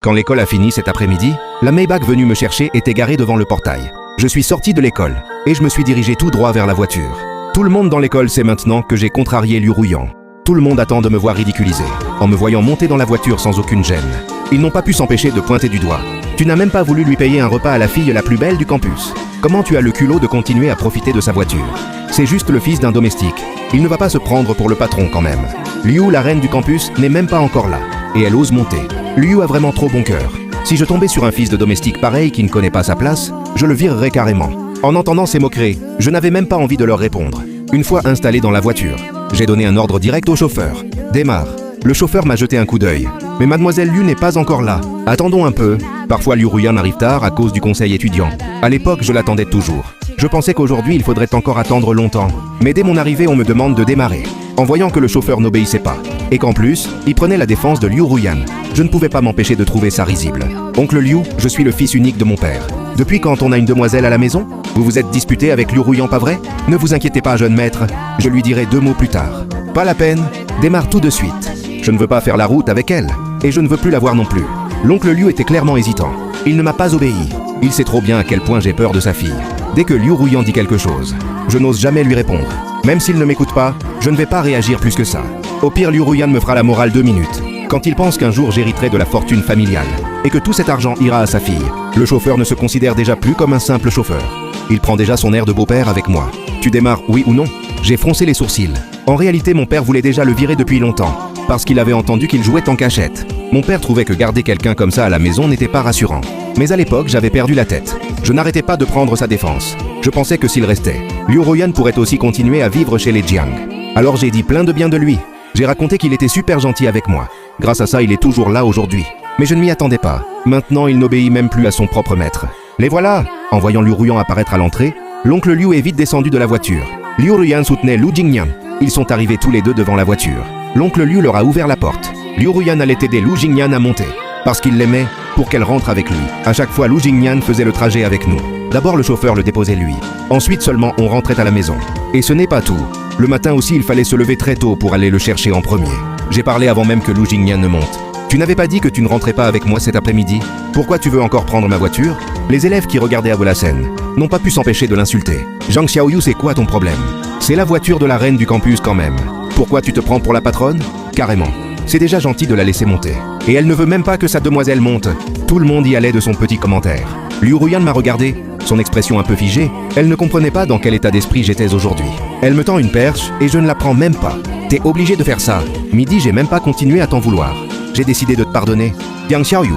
Quand l'école a fini cet après-midi, la Maybach venue me chercher était garée devant le portail. Je suis sorti de l'école et je me suis dirigé tout droit vers la voiture. Tout le monde dans l'école sait maintenant que j'ai contrarié Liu Ruyan. Tout le monde attend de me voir ridiculisé, en me voyant monter dans la voiture sans aucune gêne. Ils n'ont pas pu s'empêcher de pointer du doigt. Tu n'as même pas voulu lui payer un repas à la fille la plus belle du campus. Comment tu as le culot de continuer à profiter de sa voiture? C'est juste le fils d'un domestique. Il ne va pas se prendre pour le patron quand même. Liu, la reine du campus, n'est même pas encore là. Et elle ose monter. Liu a vraiment trop bon cœur. Si je tombais sur un fils de domestique pareil qui ne connaît pas sa place, je le virerais carrément. En entendant ces moqueries, je n'avais même pas envie de leur répondre. Une fois installé dans la voiture, j'ai donné un ordre direct au chauffeur. Démarre. Le chauffeur m'a jeté un coup d'œil. Mais mademoiselle Liu n'est pas encore là. Attendons un peu. Parfois Liu Ruyan arrive tard à cause du conseil étudiant. À l'époque, je l'attendais toujours. Je pensais qu'aujourd'hui, il faudrait encore attendre longtemps. Mais dès mon arrivée, on me demande de démarrer. En voyant que le chauffeur n'obéissait pas. Et qu'en plus, il prenait la défense de Liu Ruyan. Je ne pouvais pas m'empêcher de trouver ça risible. Oncle Liu, je suis le fils unique de mon père. Depuis quand on a une demoiselle à la maison? Vous vous êtes disputé avec Liu Ruyan, pas vrai? Ne vous inquiétez pas, jeune maître. Je lui dirai 2 mots plus tard. Pas la peine. Démarre tout de suite. Je ne veux pas faire la route avec elle. Et je ne veux plus la voir non plus. L'oncle Liu était clairement hésitant. Il ne m'a pas obéi. Il sait trop bien à quel point j'ai peur de sa fille. Dès que Liu Ruyan dit quelque chose, je n'ose jamais lui répondre. Même s'il ne m'écoute pas, je ne vais pas réagir plus que ça. Au pire, Liu Ruyan me fera la morale 2 minutes. Quand il pense qu'un jour j'hériterai de la fortune familiale et que tout cet argent ira à sa fille, le chauffeur ne se considère déjà plus comme un simple chauffeur. Il prend déjà son air de beau-père avec moi. Tu démarres, oui ou non? J'ai froncé les sourcils. En réalité, mon père voulait déjà le virer depuis longtemps, parce qu'il avait entendu qu'il jouait en cachette. Mon père trouvait que garder quelqu'un comme ça à la maison n'était pas rassurant. Mais à l'époque, j'avais perdu la tête. Je n'arrêtais pas de prendre sa défense. Je pensais que s'il restait, Liu Ruyan pourrait aussi continuer à vivre chez les Jiang. Alors j'ai dit plein de bien de lui. J'ai raconté qu'il était super gentil avec moi. Grâce à ça, il est toujours là aujourd'hui. Mais je ne m'y attendais pas. Maintenant, il n'obéit même plus à son propre maître. Les voilà! En voyant Liu Ruyan apparaître à l'entrée, l'oncle Liu est vite descendu de la voiture. Liu Ruyan soutenait Lu Jingnian. Ils sont arrivés tous les deux devant la voiture. L'oncle Liu leur a ouvert la porte. Liu Ruyan allait aider Lu Jingnian à monter. Parce qu'il l'aimait, pour qu'elle rentre avec lui. À chaque fois, Lu Jingnian faisait le trajet avec nous. D'abord, le chauffeur le déposait lui. Ensuite seulement, on rentrait à la maison. Et ce n'est pas tout. Le matin aussi, il fallait se lever très tôt pour aller le chercher en premier. J'ai parlé avant même que Lu Jingnian ne monte. Tu n'avais pas dit que tu ne rentrais pas avec moi cet après-midi? Pourquoi tu veux encore prendre ma voiture? Les élèves qui regardaient à la scène n'ont pas pu s'empêcher de l'insulter. Zhang Xiaoyu, c'est quoi ton problème? C'est la voiture de la reine du campus quand même. Pourquoi tu te prends pour la patronne? Carrément. C'est déjà gentil de la laisser monter. Et elle ne veut même pas que sa demoiselle monte. Tout le monde y allait de son petit commentaire. Liu Ruyan m'a regardé, son expression un peu figée. Elle ne comprenait pas dans quel état d'esprit j'étais aujourd'hui. Elle me tend une perche et je ne la prends même pas. T'es obligé de faire ça. Midi, j'ai même pas continué à t'en vouloir. J'ai décidé de te pardonner. Yang Xiaoyu.